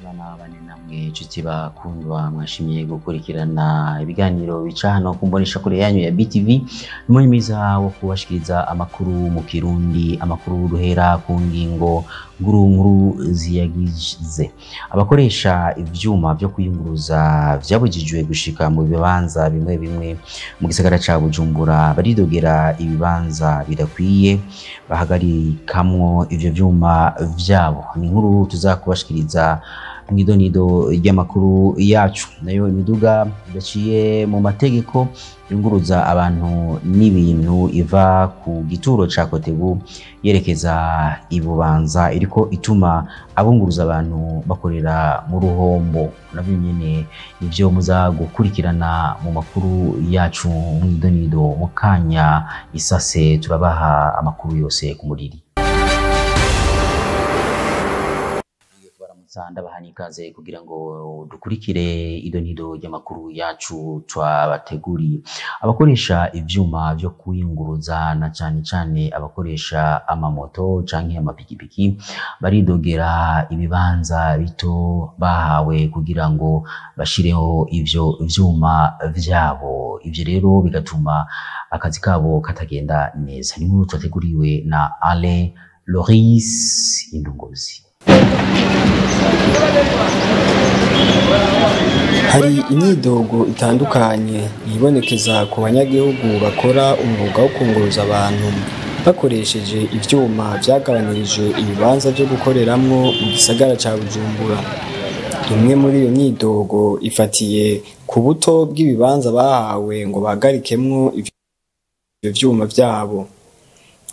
Bana bane namwe nshuti bakundwa mwashimiye gukurikirana ibiganiro bica hano kumbonesha kure yanyu ya BTV. Umwanya mwiza wo kubashikiriza amakuru mu Kirundi, amakuru ruhera ku ngingo nkuru ziyagize. Abakoresha ivyuma byo kuyunguruza vyabujijwe gushika mu bibanza bimwe bimwe mu gisagara ca Bujumbura baridogera ibibanza bidakwiye bahagarikamwo ivyo vyuma vyabo. Ni inkuru tuzakubashikiriza mwidonido ry'amakuru yacu. Nayo imiduga idaciye mu mategeko yunguruza abantu n'ibintu iva ku gituro ca Kotebu yerekeza ibubanza iriko ituma abunguruza abantu bakorera mu ruhombo. Nabyo nyene ivyo muza gukurikirana mu makuru yacu mwidonido mu kanya isase. Turabaha amakuru yose ku muriri. Ndabahani ikaze kugira ngo dukurikire idonido ry'amakuru yacu twabateguriye. Abakoresha ivyuma byo kuyunguruza na cyane abakoresha amamoto canke amapikipiki baridogera ibibanza bito bahawe kugira ngo bashireho ivyo vyuma vyabo. Ivyo rero bigatuma akazi kabo katagenda neza. Ni nkuru twateguriwe na Ale Loris Indongozi. Hari imyidogo itandukanye yibonekeza ku banyagihugu bakora umwuga wo kunguruza abantu bakoresheje ivyuma vyagabanirije ibibanza byo gukoreramwo mu gisagara ca Bujumbura. Imwe muri iyo myidogo ifatiye ku buto bw'ibibanza bahawe ngo bagarikemwo ivyo vyuma vyabo.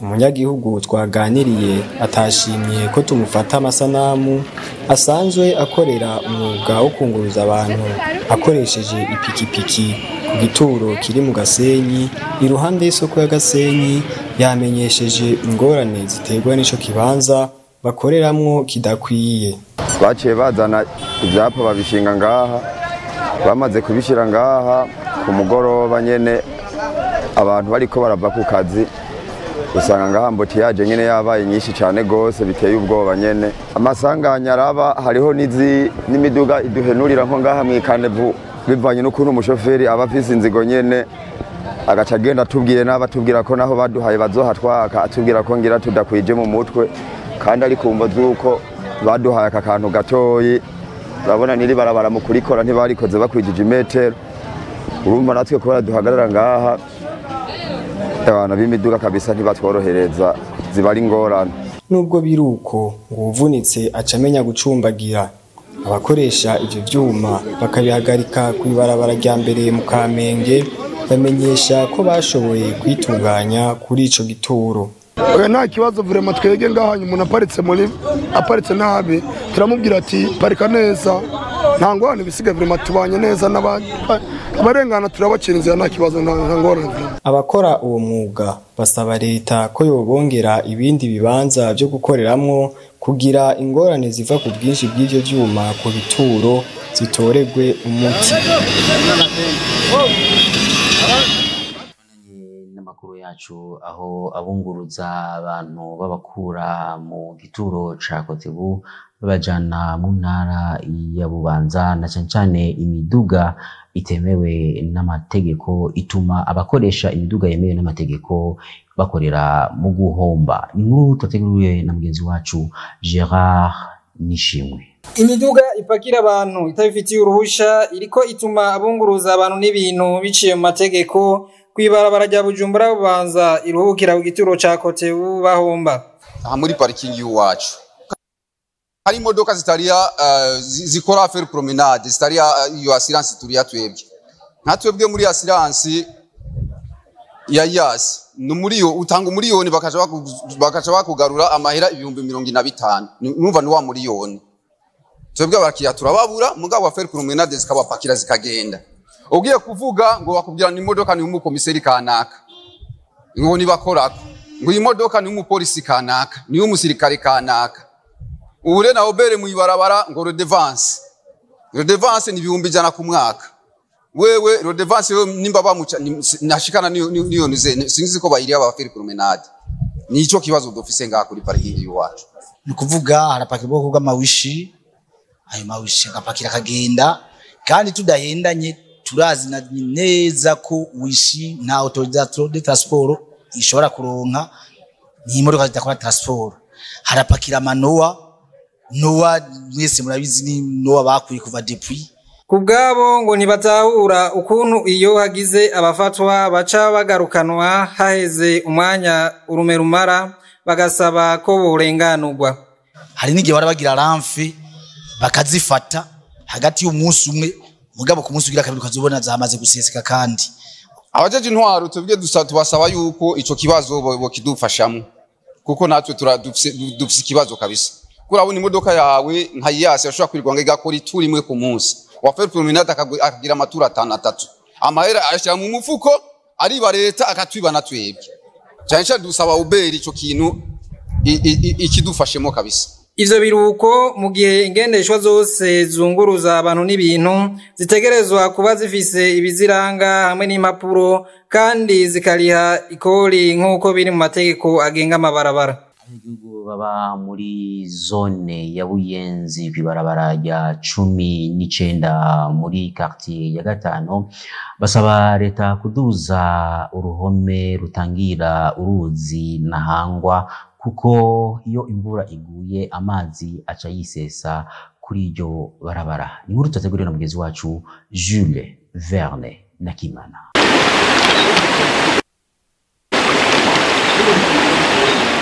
Umunyagihugu twaganiriye atashimye ko tumufata amasanamu asanzwe akorera umwuga wo kunguruza abantu akoresheje ipikipiki ku gituro kiri mu Gasenyi iruhande y'isoko ya Gasenyi. Yamenyesheje ingorane ziterwa n'ico kibanza bakoreramwo kidakwiye. Baciye bazana ivyapa babishinga ngaha, bamaze kubishira ngaha ku mugoroba nyene abantu bariko barava ku kazi usanga ngaha mbotiyage nyene yabaye nyinshi cyane gose biteye ubwoba nyene. Amasanganya araba hariho n'imiduga iduhenurira nko ngaha mwikanevu bivanye n'ukuntu umushoferi aba afise inzigo nyene agaca agenda atubwiye n'abatubwira ko naho baduhaye bazohatwaka atubwira ko ngira tudakwije mu mutwe kandi ari kumva zuko baduhaye aka kantu gatoyi. Urabona niri barabara mu kurikora ntibarikoze bakwijije imetero. Urumva natwe ko baraduhagarara ngaha abana b'imiduga kabisa ntibatworohereza zibari ngorane. Nubwo biruko ngo uvunitse acamenya gucumbagira, abakoresha ivyo vyuma bakabihagarika kwibarabara rya mbere mu Kamenge bamenyesha ko bashoboye kwitunganya kuri ico gituro. Oya nta kibazo vraiment twege ngahanye umuntu aparitse nabi turamubwira ati parika neza nta ngorane bisiga vraiment tubanye neza abarengana turabacirinze nta kibazo nta ngorane. Abakora uwo mwuga basaba leta ko yobongera ibindi bibanza byo gukoreramwo kugira ingorane ziva ku bwinshi bw'ivyo vyuma ku bituro zitoregwe umuti. N'amakuru yacu aho abunguruza abantu babakura mu gituro ca Kotebu babajana mu ntara ya Bubanza na cyane imiduga itemewe n'amategeko ituma abakoresha imiduga yemewe n'amategeko bakorera mu guhomba. Ni nkuru twateguriwe na mugenzi wacu Gerard Nishimwe. Imiduga ipakira abantu itabifitiye uruhusha iriko ituma abunguruza abantu n'ibintu biciye mu mategeko kwibarabara rya Bujumbura Bubanza iruhukira ku gituro ca Kotebu bahomba. Aha muri parking y'uwacu hari imodoka zitaria zikora affaire promenade zitaria iyo assurance turiya twebwe natwebwe muri assurance ya yas no muri yo utanga miliyoni bakaca bakugarura amahera 250. Numva ni wa miliyoni twebwe abakiya turababura mugabo affaire promenade zikabapakira zikagenda. Ugiye kuvuga ngo bakubwira ni imodoka ni umukomiseri kanaka ngo ni bakorako ngo imodoka ni umupolisi kanaka ni umusirikare kanaka. Ure na obere muibarabara ngo redevance ni 100 ku mwaka. Wewe redevance yo nimba bamuca nashikana niyo nize sinzi ko bayiri abaferi promenade. Nico kibazo dofise ngaha kuri parking y'uwacu. Ni kuvuga harapakirwa kuga mawishi ayo mawishi agapakira akagenda kandi tudahendanye turazi neza ko wishi nta autorisation de transport ishobora kuronka n'imodoka zidakora transport harapakira amanoa noa mwese murabizi ni noa bakuye kuva depuis kubgabo ngo ntibatahura ukuntu iyo hagize abafatwa baca bagarukanwa haheze umwanya urume rumara bagasaba ko borenganurwa hari n'igihe barabagira ramfe bakazifata hagati y'umunsi umwe mugabo ku munsi ugira kabiri ukazobona zamaze guseseka kandi abajeje intwaro tubwiye tubasaba yuko ico kibazo bokidufashamo kuko natwe dufise ikibazo kabisa kurabona imodoka yawe nkayiyase ashobora kwirwanga igakora ituri imwe ku munsi wafere promenade akagira amatura 3 amahera ashya mu mufuko ariba leta akatwibana twebwe cyane dusaba uberi ico kintu ikidufashemo kabisa ivyo biruko mu gihe ingendeshwa zose zunguruza abantu n'ibintu zitegerezwa kuba zifise ibiziranga hamwe n'impapuro kandi zikariha ikori nk'uko biri mu mategeko agenga amabarabara. Abanyagihugu baba muri zone ya Buyenzi kwibarabara rya 19 muri quartier ya 5 basaba leta kuduza uruhome rutangira uruzi Nahangwa kuko iyo imvura iguye amazi aca yisesa kuri iryo barabara. Ni nkuru tutateguriwe na mugezi wacu Jules Verne Nakimana.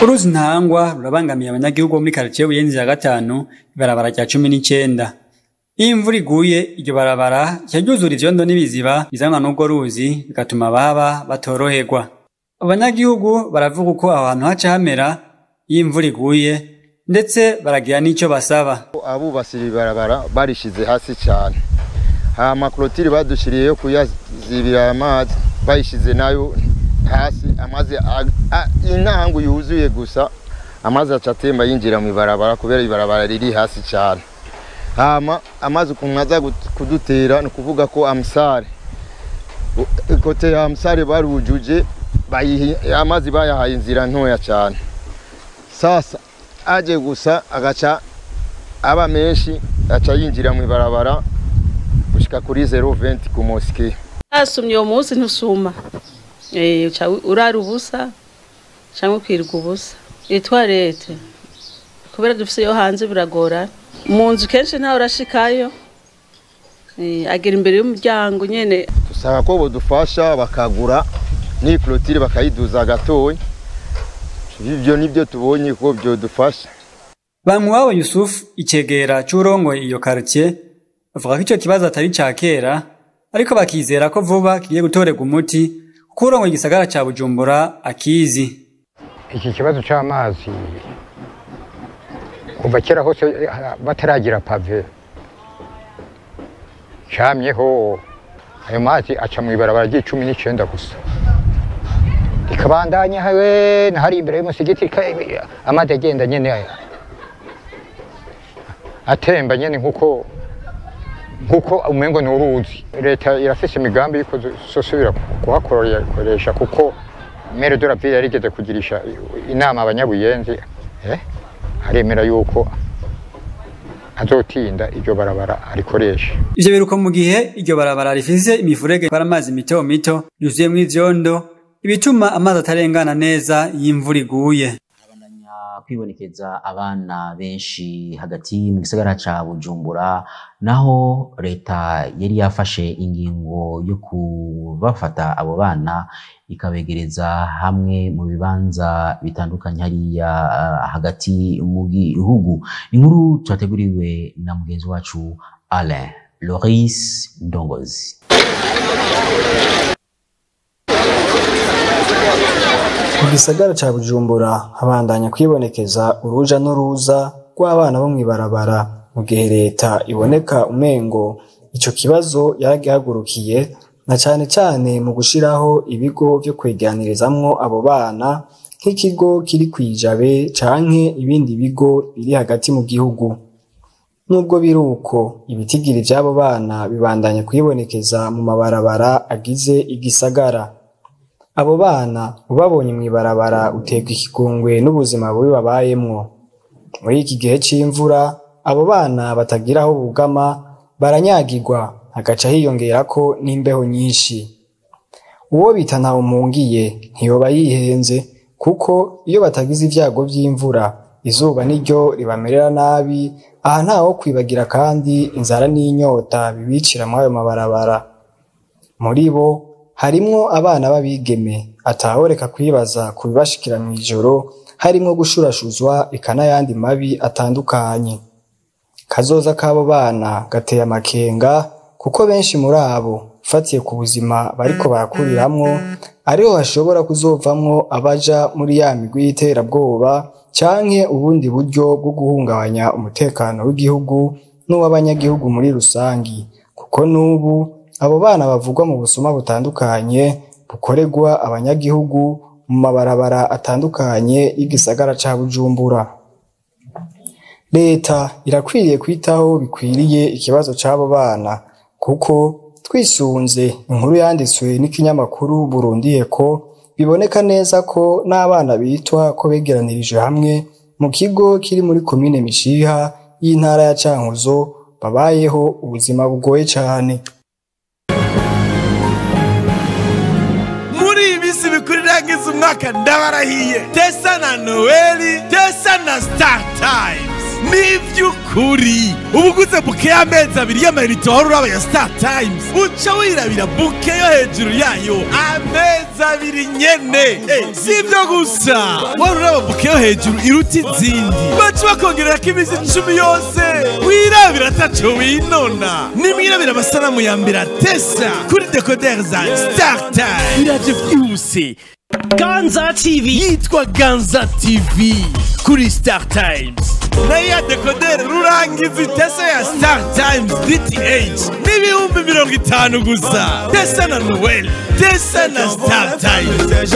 Uruzi Nahangwa rurabangamiye abanyagihugu muri quartier Buyenzi ya 5 ibarabara rya 19. Iyo imvura iguye iryo barabara cyajuzura ivyondo n'ibiziba bizanwa n'ubwo ruzi bigatuma baba batoroherwa. Abanyagihugu baravuga uko ahantu haca hamera iyo imvura iguye ndetse baragira n'icyo basaba. Abubasira ibarabara barishize hasi cyane. Amakorotiri badushiriyeyo kuyazibira amazi bayishize nayo hasi amazi intangu yuzuye gusa amazi acatemba yinjira mu ibarabara kubera ibarabara riri hasi cyane. Amazi kumwaza kudutera no kuvuga ko amsare kote ya amsare barujuje amazi bayahaye inzira ntoya cyane. Sasa aje gusa agaca aba menshi aca yinjira mu ibarabara gushika kuri 020 ku mosque. Asumye uwo munsi ntusuma urara ubusa cyangwa kwirwa ubusa itwarete kubera dufise yo hanze biragora mu nzu kenshi nta urashikayo agera imbere y'umuryango nyene tusaba ko bodufasha bakagura ni clôture bakayiduza gatoyi ivyo nibyo tubonye ko byo dufasha. Bamwabo Yusuf icegera c'urongo iyo quartier bavuga ko ico kibazo atari ca kera ariko bakizera ko vuba kigiye gutorega umuti kurongo igisagara ca Bujumbura akizi. Iki kibazo c'amazi kuva kera hose bataragira pave camyeho ayo mazi aca mu ibarabara ry'19 gusa ikabandanya hawe na hari imbere y'umusigiti amazi agenda nyene atemba nyene nkuko umengo ni uruzi. Leta irafise imigambi yuko sosubira kuhakoresha kuko maire de la ville yarigeze kugirisha inama abanyabuyenzi aremera yuko azotinda iryo barabara arikoresha. Ivyo biruko mu gihe iryo barabara rifise imifurege para amazi mito mito yuzuye mu ivyondo ibituma amazi atarengana neza y'imvura iguye. Kwibonekeza abana benshi hagati mu gisagara ca Bujumbura naho leta yari yafashe ingingo yo kubafata abo bana ikabegereza hamwe mu bibanza bitandukanye hariya hagati mu gihugu. Inkuru twateguriwe na mugenzi wacu Alain Loris Ndongozi. Mu gisagara ca Bujumbura habandanya kwibonekeza uruja n'uruza rw'abana bo mwibarabara mu gihe leta iboneka umengo ico kibazo yaragihagurukiye na cane mu gushiraho ibigo vyo kweganirizamwo abo bana nk'ikigo kiri kwijabe canke ibindi bigo biri hagati mu gihugu. Nubwo biruko ibitigiri vy'abo bana bibandanya kwibonekeza mu mabarabara agize igisagara. Abo bana ubabonye mwibarabara utekwa ikigongwe n'ubuzima bubi babayemwo. Muri iki gihe c'imvura abo bana batagira aho bugama baranyagirwa, hagaca hiyongerako n'imbeho nyinshi. Uwo bita ntawumungiye ntiyoba yihenze, kuko iyo batagize ivyago vy'imvura izuba niryo ribamerera nabi, aha ntaho kwibagira kandi inzara n'inyota bibicira muri ayo mabarabara. Muri bo harimwo abana b'abigeme atahoreka kwibaza ku bibashikira mw'ijoro, harimwo gushurashuzwa eka n'ayandi mabi atandukanye. Kazoza k'abo bana gateye amakenga, kuko benshi muri abo ufatiye ku buzima bariko barakuriramwo ariho hashobora kuzovamwo abaja muri ya migwi y'iterabwoba canke ubundi buryo bwo guhungabanya umutekano w'igihugu n'uw'abanyagihugu muri rusangi, kuko n'ubu abo bana bavugwa mu busuma butandukanye bukorerwa abanyagihugu mu mabarabara atandukanye y'igisagara ca Bujumbura. Leta irakwiriye kwitaho bikwiriye ikibazo c'abo bana, kuko twisunze inkuru yanditswe n'ikinyamakuru Burundi Eko biboneka neza ko n'abana bitwa ko begeranirije hamwe mu kigo kiri muri komine Mishiha y'intara ya Cankuzo babayeho ubuzima bugoye cane. Muri ibisi bikurirangiza umwaka ndabarahiye, Tesa na Noeli, Tesa na Star Times. Nivyukuri ubuguze buke y'amezi abiri y'amayinite wari uraba ya Star Times uca wirabira buke yo hejuru yayo amezi abiri nyene. Sivyo gusa, wari uraba buke yo hejuru iruta izindi baca bakongererako iminsi 10 yose wirabira ataco winona. Nimwirabira amasanamu ya mbere Tesa kuri decoder za Star Times iraje vyihuse. Ganza TV yitwa Ganza TV kuri Star Times. Na ya decoder rurangiza Tesa ya Star Times DTH n'ibihumbi 50 gusa. Tesa na Noel, Tesa na Star Times.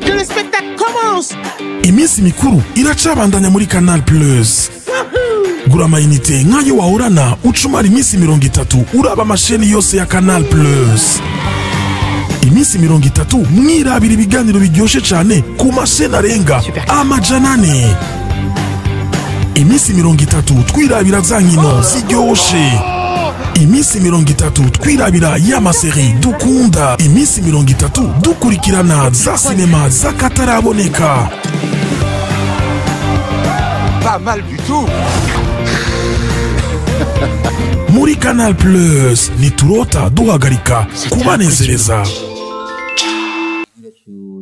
Que le spectacle commence. Iminsi mikuru iracabandanya muri Canal Plus. Gura amayinite nk'ayo wahorana ucumara iminsi 30 uraba amasheni yose ya Canal Plus. Iminsi 30 mwirabira ibiganiro biryoshe cane ku masheni arenga amajanane. Iminsi 30 twirabira za nkino ziryoshe. Iminsi 30 twirabira y'amaseri dukunda. Iminsi 30 dukurikirana za sinema zakataraboneka. Pas mal du tout. Muri Canal Plus niturota duhagarika kubanezereza.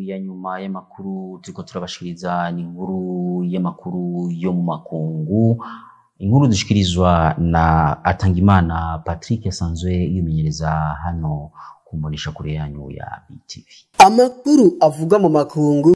Ya nyuma y'amakuru turiko turabashikiriza ni inkuru y'amakuru yo mu makungu, inkuru dushikirizwa na Atangimana Patrick asanzwe yimenyereza hano kumbonesha kure yanyu ya BTV. Amakuru avuga mu makungu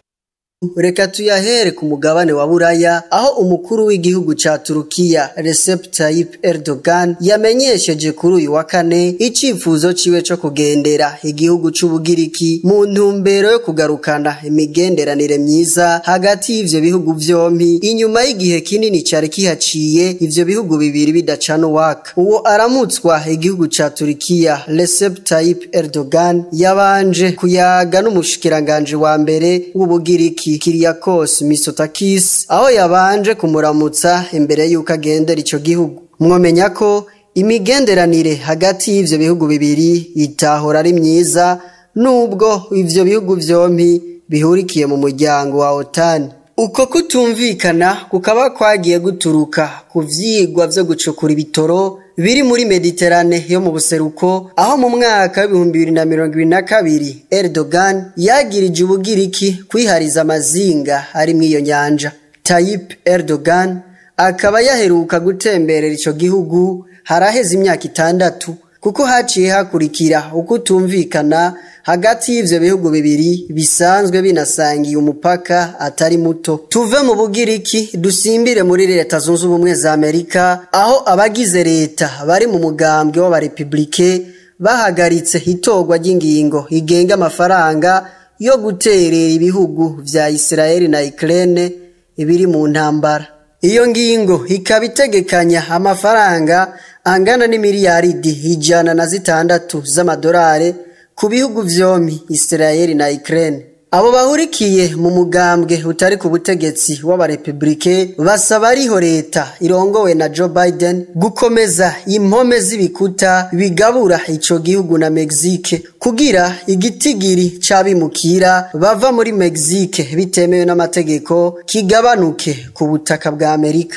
reka tuyahere ku mugabane wa Buraya, aho umukuru w'igihugu ca Turukiya Recep Tayyip Erdogan yamenyesheje kuri uyu wa kane icifuzo ciwe co kugendera igihugu c'Ubugiriki mu ntumbero yo kugarukana imigenderanire myiza hagati y'ivyo bihugu vyompi inyuma y'igihe kinini cari kihaciye ivyo bihugu bibiri bidacana uwaka. Uwo aramutswa igihugu ca Turukiya Recep Tayyip Erdogan yabanje kuyaga n'umushikiranganje wa mbere w'Ubugiriki Kyriakos Mitsotakis, aho yabanje kumuramutsa imbere y'uko agendera ico gihugu. Mwomenya ko imigenderanire hagati y'ivyo bihugu bibiri itahora ari myiza nubwo ivyo bihugu vyompi bihurikiye mu muryango wa OTAN. Uko kutumvikana kukaba kwagiye guturuka ku vyigwa vyo gucukura ibitoro biri muri Mediterane yo mu buseruko, aho mu mwaka wa 2022 Erdogan yagirije Ubugiriki kwihariza amazinga ari mw'iyo nyanja. Tayyip Erdogan akaba yaheruka gutemberera ico gihugu haraheze imyaka 6, kuko haciye hakurikira ukutumvikana hagati y'ivyo bihugu bibiri bisanzwe binasangiye umupaka atari muto. Tuve mu Bugiriki dusimbire muri Leta Zunze Ubumwe za Amerika, aho abagize leta bari mu mugambwe w'abarepublike bahagaritse itorwa ry'ingingo igenga amafaranga yo guterera ibihugu vya Israeli na Ukraine ibiri mu ntambara. Iyo ngingo ikaba itegekanya amafaranga angana n'imiliyaridi 106 z'amadolari ku bihugu vyompi Israeli na Ukraine. Abo bahurikiye mu mugambwe utari ku butegetsi w'abarepublike basaba ariho leta irongowe na Joe Biden gukomeza impome z'ibikuta bigabura ico gihugu na Mexique kugira igitigiri c'abimukira bava muri Mexique bitemewe n'amategeko kigabanuke ku butaka bwa Amerika.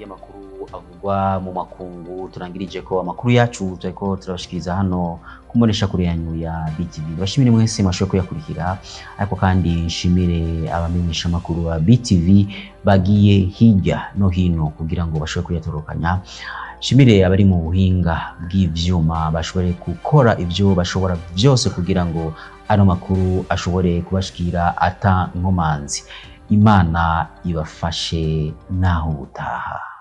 Yamakuru avugwa mu makungu turangirije ko amakuru yacu turiko turabashikiriza hano kumonesha kuri yanyu ya BTV. Bashimire mwese mwashoboye kuyakurikira, ariko kandi nshimire abamenyesha amakuru ba BTV bagiye hirya no hino kugira ngo bashobore kuyatorokanya. Shimire abari mu buhinga bw'ivyuma bashobore gukora ivyo bashobora byose kugira ngo ano makuru ashobore kubashikira ata nkomanzi. Imana ibafashe naho utaha.